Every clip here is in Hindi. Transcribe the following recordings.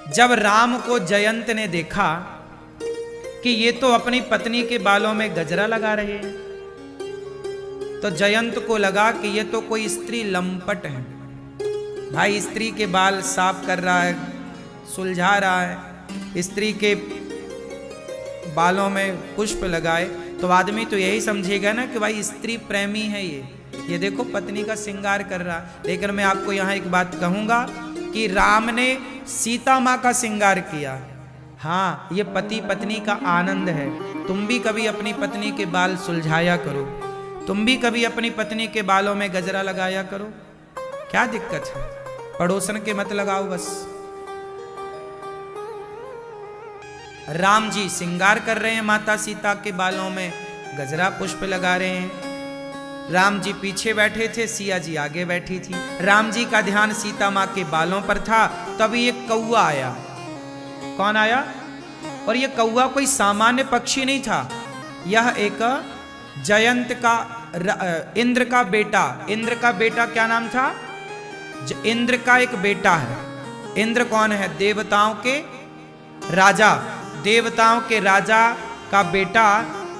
जब राम को जयंत ने देखा कि ये तो अपनी पत्नी के बालों में गजरा लगा रहे हैं, तो जयंत को लगा कि ये तो कोई स्त्री लंपट है। भाई स्त्री के बाल साफ कर रहा है, सुलझा रहा है, स्त्री के बालों में पुष्प लगाए, तो आदमी तो यही समझेगा ना कि भाई स्त्री प्रेमी है ये देखो पत्नी का श्रृंगार कर रहा। लेकिन मैं आपको यहाँ एक बात कहूंगा कि राम ने सीता माँ का श्रृंगार किया। हाँ, ये पति पत्नी का आनंद है। तुम भी कभी अपनी पत्नी के बाल सुलझाया करो, तुम भी कभी अपनी पत्नी के बालों में गजरा लगाया करो, क्या दिक्कत है? पड़ोसन के मत लगाओ बस। राम जी श्रृंगार कर रहे हैं, माता सीता के बालों में गजरा पुष्प लगा रहे हैं। राम जी पीछे बैठे थे, सिया जी आगे बैठी थी। राम जी का ध्यान सीता माँ के बालों पर था। तभी एक कौआ आया। कौन आया? और ये कौआ कोई सामान्य पक्षी नहीं था, यह एक जयंत का इंद्र का बेटा। इंद्र का बेटा क्या नाम था? इंद्र का एक बेटा है। इंद्र कौन है? देवताओं के राजा। देवताओं के राजा का बेटा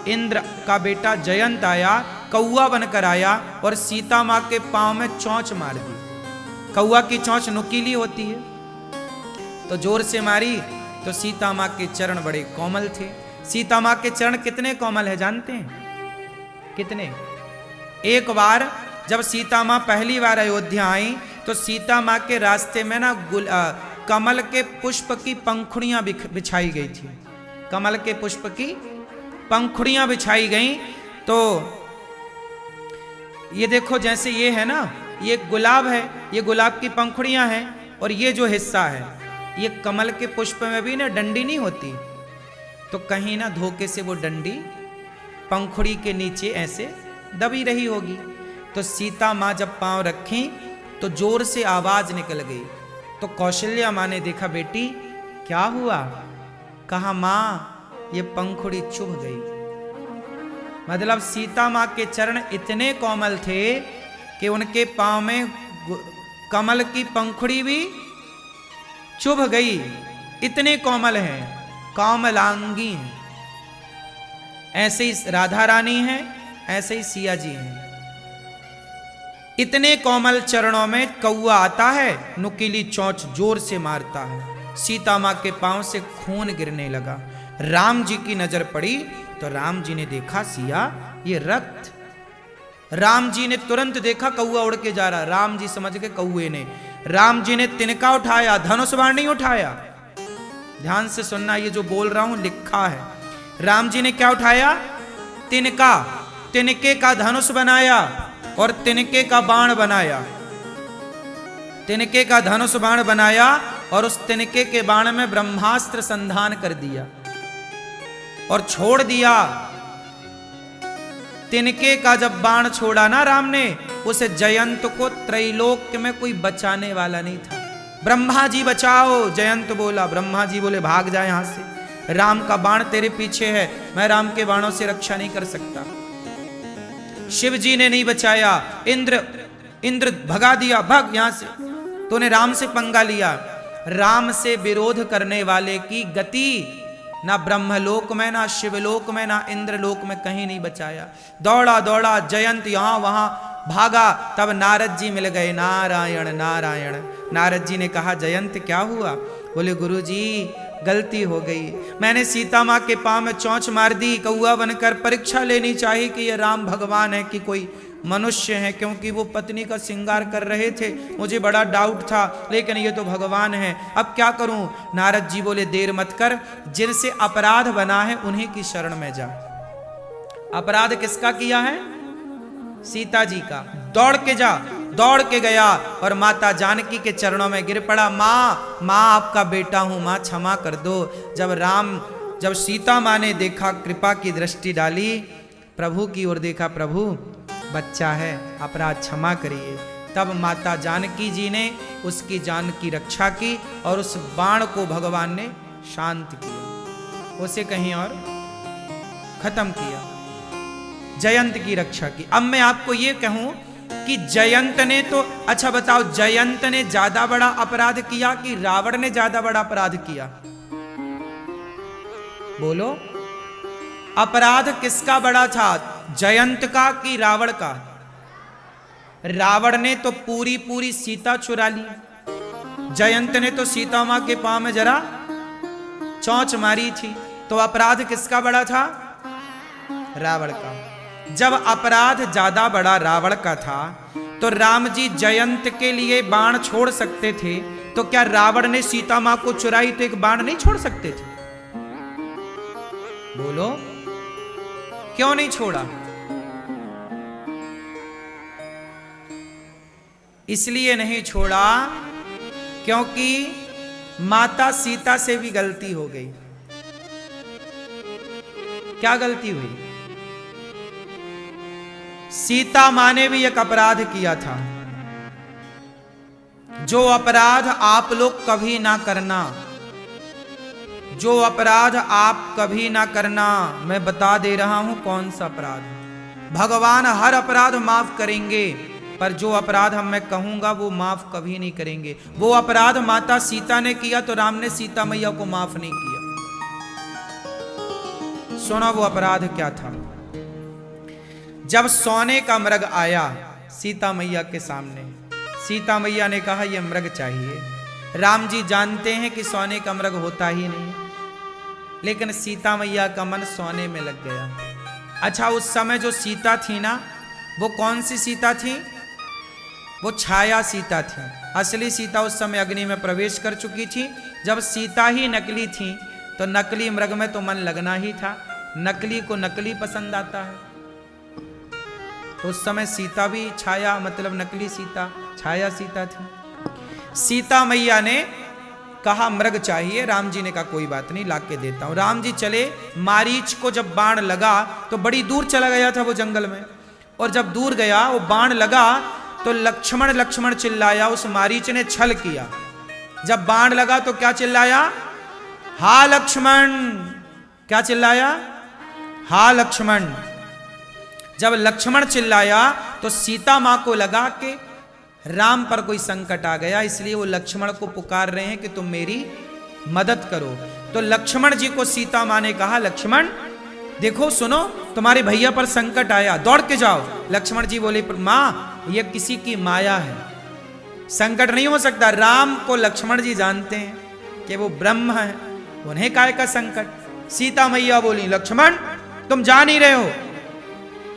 इंद्र का बेटा जयंत आया, कौआ बनकर आया और सीता माँ के पांव में चोंच मार दी। कौआ की चोंच नुकीली होती है, तो जोर से मारी तो सीता माँ के चरण बड़े कोमल थे। सीता माँ के चरण कितने कोमल है जानते हैं? कितने? एक बार जब सीता माँ पहली बार अयोध्या आई तो सीता माँ के रास्ते में ना कमल के पुष्प की पंखुड़ियां बिछाई गई थी। कमल के पुष्प की पंखुड़ियां बिछाई गई। तो ये देखो, जैसे ये है ना, ये गुलाब है, ये गुलाब की पंखुड़ियां हैं, और ये जो हिस्सा है ये कमल के पुष्प में भी ना डंडी नहीं होती, तो कहीं ना धोखे से वो डंडी पंखुड़ी के नीचे ऐसे दबी रही होगी। तो सीता माँ जब पांव रखी तो जोर से आवाज निकल गई। तो कौशल्या माँ ने देखा, बेटी क्या हुआ? कहा, माँ ये पंखुड़ी चुभ गई। मतलब सीता माँ के चरण इतने कोमल थे कि उनके पांव में कमल की पंखुड़ी भी चुभ गई। इतने कोमल हैं, कोमलांगी हैं। ऐसे ही राधा रानी हैं, ऐसे ही सिया जी हैं। इतने कोमल चरणों में कौआ आता है, नुकीली चोंच जोर से मारता है। सीता माँ के पांव से खून गिरने लगा। राम जी की नजर पड़ी तो राम जी ने देखा, सिया ये रक्त। राम जी ने तुरंत देखा कौआ उड़ के जा रहा। राम जी समझ गए कौए ने। राम जी ने तिनका उठाया, धनुष बाण नहीं उठाया। ध्यान से सुनना, ये जो बोल रहा हूं लिखा है। राम जी ने क्या उठाया? तिनका। तिनके का धनुष बनाया और तिनके का बाण बनाया। तिनके का धनुष बाण बनाया और उस तिनके के बाण में ब्रह्मास्त्र संधान कर दिया और छोड़ दिया। तिनके का जब बाण छोड़ा ना राम ने, उस जयंत को त्रैलोक्य में कोई बचाने वाला नहीं था। ब्रह्मा जी बचाओ, जयंत बोला। ब्रह्मा जी बोले, भाग जा यहां से, राम का बाण तेरे पीछे है, मैं राम के बाणों से रक्षा नहीं कर सकता। शिव जी ने नहीं बचाया। इंद्र भगा दिया, भाग यहां से, तूने राम से पंगा लिया। राम से विरोध करने वाले की गति ना ब्रह्मलोक में, ना शिवलोक में, ना इंद्रलोक में कहीं नहीं बचाया। दौड़ा दौड़ा जयंत यहां वहां भागा, तब नारद जी मिल गए। नारायण नारायण। नारद जी ने कहा, जयंत क्या हुआ? बोले, गुरु जी गलती हो गई, मैंने सीता माँ के पांव में चोंच मार दी। कौआ बनकर परीक्षा लेनी चाहिए कि ये राम भगवान है कि कोई मनुष्य है, क्योंकि वो पत्नी का श्रृंगार कर रहे थे। मुझे बड़ा डाउट था, लेकिन ये तो भगवान है, अब क्या करूं? नारद जी बोले, देर मत कर, जिनसे अपराध बना है उन्हीं की शरण में जा। अपराध किसका किया है? सीता जी का। दौड़ के जा। दौड़ के गया और माता जानकी के चरणों में गिर पड़ा। माँ, माँ आपका बेटा हूं, माँ क्षमा कर दो। जब सीता माँ ने देखा, कृपा की दृष्टि डाली, प्रभु की ओर देखा, प्रभु बच्चा है, अपराध क्षमा करिए। तब माता जानकी जी ने उसकी जान की रक्षा की और उस बाण को भगवान ने शांत किया, उसे कहीं और खत्म किया, जयंत की रक्षा की। अब मैं आपको ये कहूं कि जयंत ने तो, अच्छा बताओ, जयंत ने ज्यादा बड़ा अपराध किया कि रावण ने ज्यादा बड़ा अपराध किया? बोलो, अपराध किसका बड़ा था, जयंत का कि रावण का? रावण ने तो पूरी पूरी सीता चुरा ली, जयंत ने तो सीता मां के पांव में जरा चोंच मारी थी। तो अपराध किसका बड़ा था? रावण का। जब अपराध ज्यादा बड़ा रावण का था तो राम जी जयंत के लिए बाण छोड़ सकते थे, तो क्या रावण ने सीता मां को चुराई तो एक बाण नहीं छोड़ सकते थे? बोलो, क्यों नहीं छोड़ा? इसलिए नहीं छोड़ा क्योंकि माता सीता से भी गलती हो गई। क्या गलती हुई? सीता मां ने भी एक अपराध किया था, जो अपराध आप लोग कभी ना करना, जो अपराध आप कभी ना करना। मैं बता दे रहा हूं कौन सा अपराध। भगवान हर अपराध माफ करेंगे, पर जो अपराध मैं कहूंगा वो माफ कभी नहीं करेंगे। वो अपराध माता सीता ने किया तो राम ने सीता मैया को माफ नहीं किया। सुनो वो अपराध क्या था। जब सोने का मृग आया सीता मैया के सामने, सीता मैया ने कहा यह मृग चाहिए। राम जी जानते हैं कि सोने का मृग होता ही नहीं, लेकिन सीता मैया का मन सोने में लग गया। अच्छा, उस समय जो सीता थी ना, वो कौन सी सीता थी? वो छाया सीता थी। असली सीता उस समय अग्नि में प्रवेश कर चुकी थी। जब सीता ही नकली थी तो नकली मृग में तो मन लगना ही था। नकली को नकली पसंद आता है। तो उस समय सीता भी छाया, मतलब नकली सीता, छाया सीता थी। सीता मैया ने कहा मृग चाहिए। राम जी ने कहा कोई बात नहीं, ला के देता हूं। राम जी चले, मारीच को जब बाण लगा तो बड़ी दूर चला गया था वो जंगल में, और जब दूर गया वो बाण लगा तो लक्ष्मण लक्ष्मण चिल्लाया। उस मारीच ने छल किया। जब बाण लगा तो क्या चिल्लाया? हा लक्ष्मण। क्या चिल्लाया? हा लक्ष्मण। जब लक्ष्मण चिल्लाया तो सीता मां को लगा कि राम पर कोई संकट आ गया, इसलिए वो लक्ष्मण को पुकार रहे हैं कि तुम मेरी मदद करो। तो लक्ष्मण जी को सीता मां ने कहा लक्ष्मण देखो, सुनो, तुम्हारे भैया पर संकट आया, दौड़ के जाओ। लक्ष्मण जी बोले मां, ये किसी की माया है, संकट नहीं हो सकता। राम को लक्ष्मण जी जानते हैं कि वो ब्रह्म है, उन्हें काय का संकट। सीता मैया बोली लक्ष्मण तुम जा नहीं रहे हो,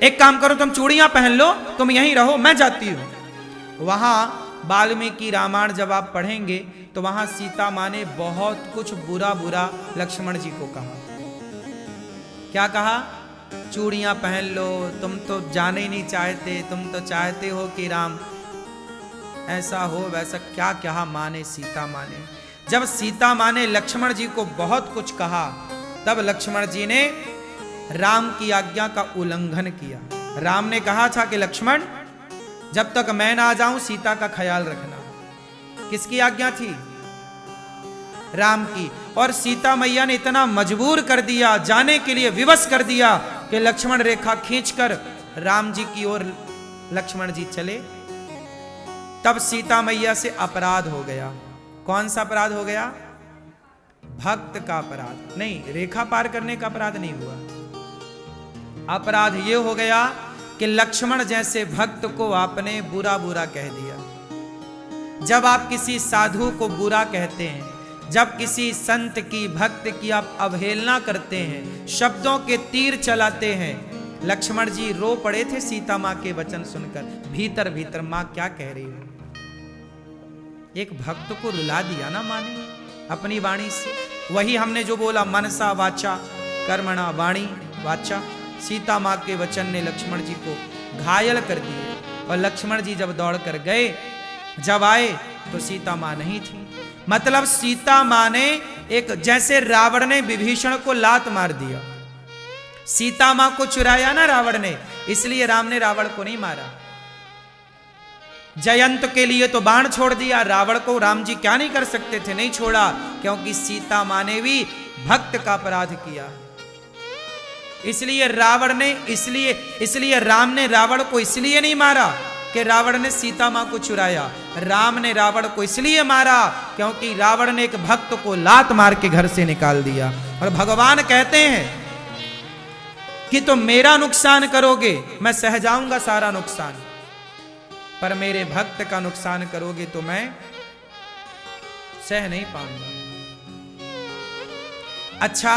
एक काम करो, तुम चूड़ियां पहन लो, तुम यहीं रहो, मैं जाती हूं। वहां वाल्मीकि रामायण जब आप पढ़ेंगे तो वहां सीता मां ने बहुत कुछ बुरा बुरा लक्ष्मण जी को कहा। क्या कहा? चूड़ियां पहन लो, तुम तो जाने ही नहीं चाहते, तुम तो चाहते हो कि राम ऐसा हो वैसा। क्या क्या माने सीता मां ने। जब सीता मां ने लक्ष्मण जी को बहुत कुछ कहा, तब लक्ष्मण जी ने राम की आज्ञा का उल्लंघन किया। राम ने कहा था कि लक्ष्मण जब तक मैं ना आ जाऊं सीता का ख्याल रखना। किसकी आज्ञा थी? राम की। और सीता मैया ने इतना मजबूर कर दिया, जाने के लिए विवश कर दिया कि लक्ष्मण रेखा खींचकर राम जी की ओर लक्ष्मण जी चले। तब सीता मैया से अपराध हो गया। कौन सा अपराध हो गया? भक्त का अपराध नहीं, रेखा पार करने का अपराध नहीं हुआ। अपराध यह हो गया कि लक्ष्मण जैसे भक्त को आपने बुरा बुरा कह दिया। जब आप किसी साधु को बुरा कहते हैं, जब किसी संत की, भक्त की आप अवहेलना करते हैं, शब्दों के तीर चलाते हैं। लक्ष्मण जी रो पड़े थे सीता मां के वचन सुनकर, भीतर भीतर मां क्या कह रही है। एक भक्त को रुला दिया ना मां ने अपनी वाणी से। वही हमने जो बोला मनसा वाचा कर्मणा वाणी वाचा, सीता मां के वचन ने लक्ष्मण जी को घायल कर दिए। और लक्ष्मण जी जब दौड़ कर गए, जब आए तो सीता मां नहीं थी। मतलब सीता मां ने एक, जैसे रावण ने विभीषण को लात मार दिया, सीता मां को चुराया ना रावण ने, इसलिए राम ने रावण को नहीं मारा। जयंत के लिए तो बाण छोड़ दिया, रावण को राम जी क्या नहीं कर सकते थे, नहीं छोड़ा, क्योंकि सीता मां ने भी भक्त का अपराध किया। इसलिए रावण ने, इसलिए राम ने रावण को इसलिए नहीं मारा कि कि रावण ने सीता मां को चुराया। राम ने रावण को इसलिए मारा क्योंकि रावण ने एक भक्त को लात मार के घर से निकाल दिया। और भगवान कहते हैं कि तुम मेरा नुकसान करोगे, मैं सह जाऊंगा सारा नुकसान, पर मेरे भक्त का नुकसान करोगे तो मैं सह नहीं पाऊंगा। अच्छा,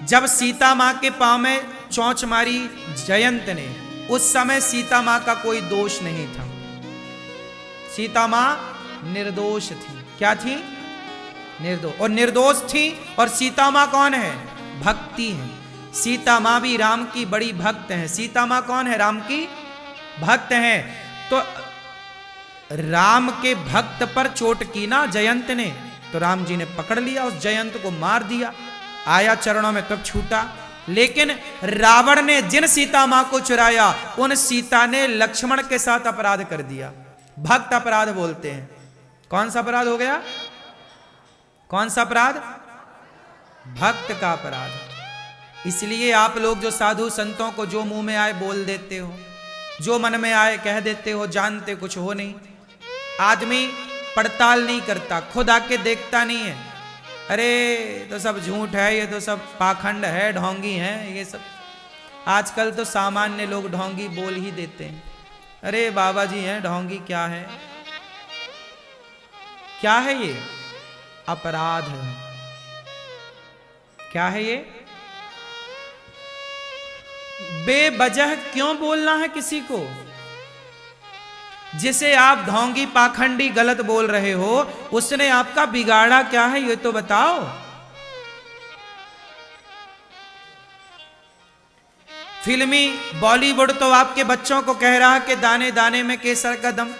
जब सीता मां के पांव में चोंच मारी जयंत ने, उस समय सीता मां का कोई दोष नहीं था। सीता मां निर्दोष थी। क्या थी? निर्दोष। और निर्दोष थी। और सीता मां कौन है? भक्ति है। सीता मां भी राम की बड़ी भक्त है। सीता मां कौन है? राम की भक्त है। तो राम के भक्त पर चोट की ना जयंत ने, तो राम जी ने पकड़ लिया, उस जयंत को मार दिया, आया चरणों में तब छूटा। लेकिन रावण ने जिन सीता मां को चुराया, उन सीता ने लक्ष्मण के साथ अपराध कर दिया। भक्त अपराध बोलते हैं। कौन सा अपराध हो गया? कौन सा अपराध? भक्त का अपराध। इसलिए आप लोग जो साधु संतों को जो मुंह में आए बोल देते हो, जो मन में आए कह देते हो, जानते कुछ हो नहीं। आदमी पड़ताल नहीं करता, खुद आके देखता नहीं है। अरे तो सब झूठ है, ये तो सब पाखंड है, ढोंगी है, ये सब। आजकल तो सामान्य लोग ढोंगी बोल ही देते हैं। अरे बाबा जी हैं ढोंगी, क्या है? क्या है ये? अपराध है। क्या है ये? बेवजह क्यों बोलना है किसी को? जिसे आप ढोंगी पाखंडी गलत बोल रहे हो, उसने आपका बिगाड़ा क्या है ये तो बताओ। फिल्मी बॉलीवुड तो आपके बच्चों को कह रहा है कि दाने दाने में केसर का दम।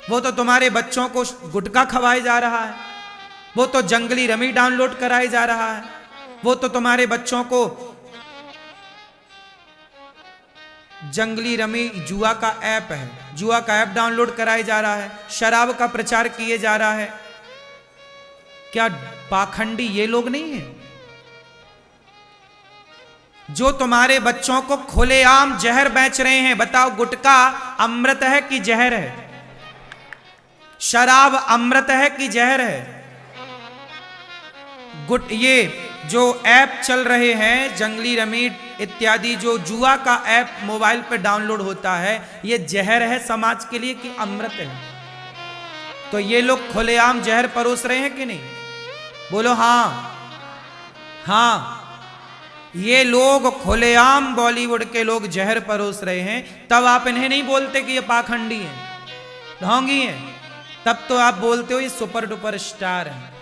वो तो तुम्हारे बच्चों को गुटखा खवाया जा रहा है। वो तो जंगली रमी डाउनलोड कराया जा रहा है। वो तो तुम्हारे बच्चों को जंगली रमी जुआ का ऐप है, जुआ का ऐप डाउनलोड कराया जा रहा है। शराब का प्रचार किए जा रहा है। क्या पाखंडी ये लोग नहीं है जो तुम्हारे बच्चों को खुलेआम जहर बेच रहे हैं? बताओ, गुटखा अमृत है कि जहर है? शराब अमृत है कि जहर है? ये जो ऐप चल रहे हैं जंगली रमी इत्यादि, जो जुआ का ऐप मोबाइल पे डाउनलोड होता है, ये जहर है समाज के लिए कि अमृत है? तो ये लोग खुलेआम जहर परोस रहे हैं कि नहीं? बोलो हाँ। हाँ, ये लोग खुलेआम बॉलीवुड के लोग जहर परोस रहे हैं। तब आप इन्हें नहीं बोलते कि ये पाखंडी हैं, ढोंगी हैं। तब तो आप बोलते हो ये सुपर डुपर स्टार है।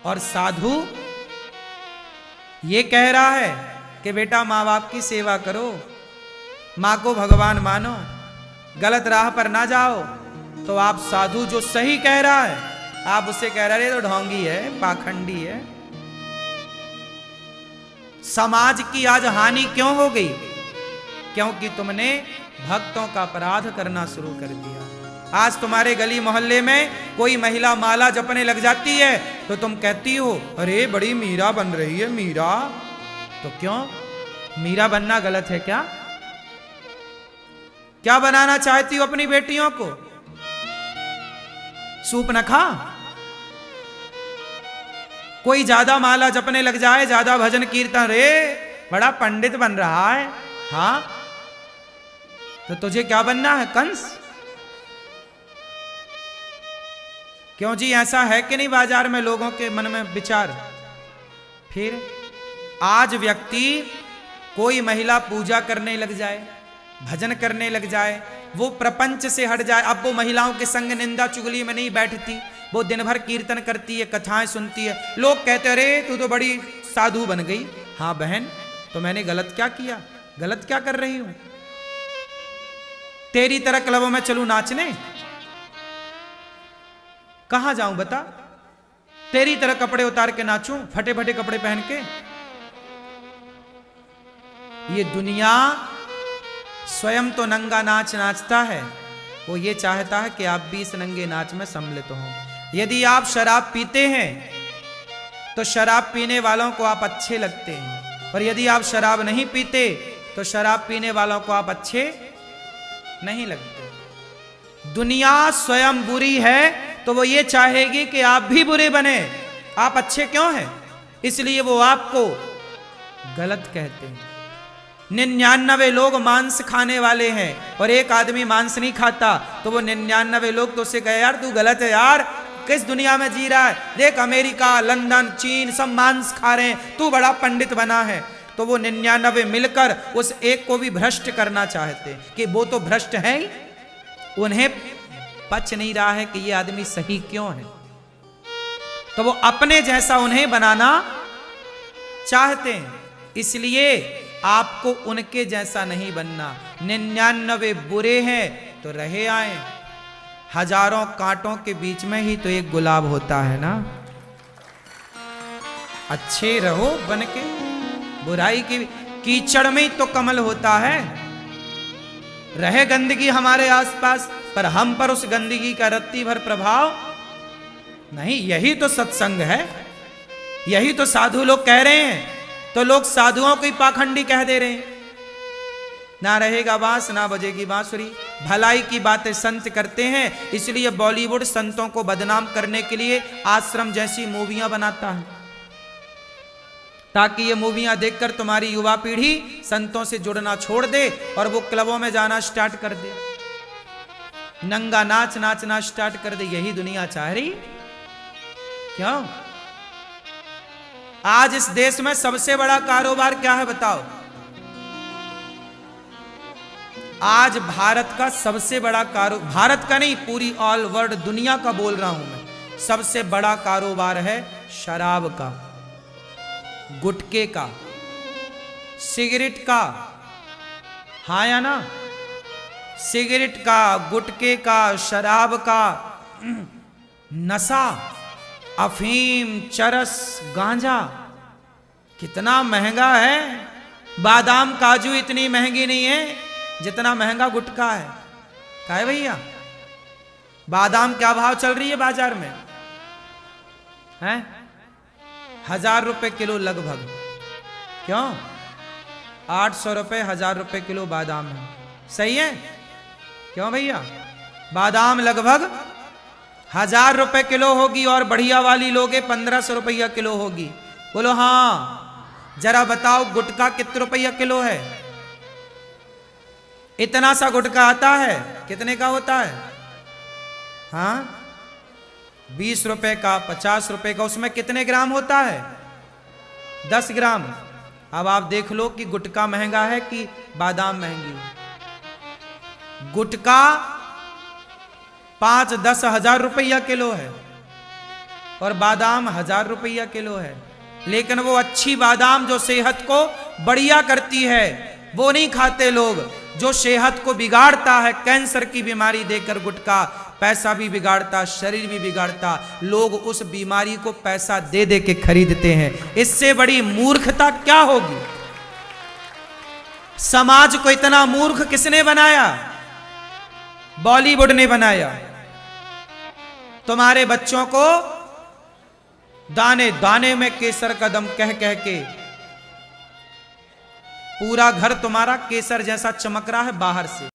और साधु ये कह रहा है कि बेटा माँ बाप की सेवा करो, माँ को भगवान मानो, गलत राह पर ना जाओ। तो आप साधु जो सही कह रहा है, आप उसे कह रहे तो ढोंगी है, पाखंडी है। समाज की आज हानि क्यों हो गई? क्योंकि तुमने भक्तों का अपराध करना शुरू कर दिया। आज तुम्हारे गली मोहल्ले में कोई महिला माला जपने लग जाती है तो तुम कहती हो अरे बड़ी मीरा बन रही है, मीरा। तो क्यों? मीरा बनना गलत है क्या? क्या बनाना चाहती हो अपनी बेटियों को? सूप न खा? कोई ज्यादा माला जपने लग जाए, ज्यादा भजन कीर्तन, रे बड़ा पंडित बन रहा है। हाँ, तो तुझे क्या बनना है? कंस? क्यों जी, ऐसा है कि नहीं बाजार में लोगों के मन में विचार? फिर आज व्यक्ति कोई महिला पूजा करने लग जाए, भजन करने लग जाए, वो प्रपंच से हट जाए। अब वो महिलाओं के संग निंदा चुगली में नहीं बैठती, वो दिन भर कीर्तन करती है, कथाएं सुनती है। लोग कहते अरे तू तो बड़ी साधु बन गई। हाँ बहन, तो मैंने गलत क्या किया? गलत क्या कर रही हूं? तेरी तरह क्लबों में चलूं नाचने? कहां जाऊं बता? तेरी तरह कपड़े उतार के नाचूं, फटे फटे कपड़े पहन के? ये दुनिया स्वयं तो नंगा नाच नाचता है, वो ये चाहता है कि आप भी इस नंगे नाच में सम्मिलित हों। यदि आप शराब पीते हैं तो शराब पीने वालों को आप अच्छे लगते हैं, और यदि आप शराब नहीं पीते तो शराब पीने वालों को आप अच्छे नहीं लगते। दुनिया स्वयं बुरी है तो वो ये चाहेगी कि आप भी बुरे बने। आप अच्छे क्यों हैं, इसलिए वो आपको गलत कहते हैं। 99 लोग मांस खाने वाले हैं और एक आदमी मांस नहीं खाता, तो वो 99 लोग तो उसे कहे यार तू गलत है यार, किस दुनिया में जी रहा है, देख अमेरिका, लंदन, चीन सब मांस खा रहे हैं, तू बड़ा पंडित बना है। तो वो 99 मिलकर उस एक को भी भ्रष्ट करना चाहते कि वो तो भ्रष्ट है ही। उन्हें पच नहीं रहा है कि ये आदमी सही क्यों है, तो वो अपने जैसा उन्हें बनाना चाहते हैं। इसलिए आपको उनके जैसा नहीं बनना। 99 बुरे हैं तो रहे आए, हजारों कांटों के बीच में ही तो एक गुलाब होता है ना। अच्छे रहो बन के, बुराई की कीचड़ में ही तो कमल होता है। रहे गंदगी हमारे आसपास पर हम पर उस गंदगी का रत्ती भर प्रभाव नहीं। यही तो सत्संग है, यही तो साधु लोग कह रहे हैं, तो लोग साधुओं को ही पाखंडी कह दे रहे हैं। ना रहेगा बांस ना बजेगी बांसुरी। भलाई की बातें संत करते हैं, इसलिए बॉलीवुड संतों को बदनाम करने के लिए आश्रम जैसी मूवियां बनाता है, ताकि ये मूवियां देखकर तुम्हारी युवा पीढ़ी संतों से जुड़ना छोड़ दे और वो क्लबों में जाना स्टार्ट कर दे, नंगा नाच नाचना स्टार्ट कर दे। यही दुनिया चाह रही क्यों? आज इस देश में सबसे बड़ा कारोबार क्या है बताओ? आज भारत का सबसे बड़ा भारत का नहीं, पूरी ऑल वर्ल्ड दुनिया का बोल रहा हूं मैं, सबसे बड़ा कारोबार है शराब का, गुटखे का, सिगरेट का। हाँ या ना? सिगरेट का, गुटखे का, शराब का, नशा, अफीम, चरस, गांजा कितना महंगा है। बादाम काजू इतनी महंगी नहीं है जितना महंगा गुटखा है। क्या है भैया? बादाम क्या भाव चल रही है बाजार में? हैं 1000 रुपए किलो लगभग। क्यों? 800 रुपए 1000 रुपए किलो बादाम है। सही है? क्यों भैया? बादाम लगभग 1000 रुपए किलो होगी और बढ़िया वाली लोगे 1500 रुपया किलो होगी। बोलो हाँ। जरा बताओ गुटखा कितने रुपया किलो है? इतना सा गुटखा आता है, कितने का होता है? हाँ 20 रुपए का, 50 रुपए का। उसमें कितने ग्राम होता है? 10 ग्राम। अब आप देख लो कि गुटखा महंगा है कि बादाम महंगी। गुटखा 5-10 हजार रुपया किलो है और बादाम 1000 रुपया किलो है। लेकिन वो अच्छी बादाम जो सेहत को बढ़िया करती है वो नहीं खाते लोग। जो सेहत को बिगाड़ता है, कैंसर की बीमारी देकर गुटखा पैसा भी बिगाड़ता, शरीर भी बिगाड़ता, लोग उस बीमारी को पैसा दे दे के खरीदते हैं। इससे बड़ी मूर्खता क्या होगी? समाज को इतना मूर्ख किसने बनाया? बॉलीवुड ने बनाया। तुम्हारे बच्चों को दाने दाने में केसर का दम कह कह के पूरा घर तुम्हारा केसर जैसा चमक रहा है बाहर से।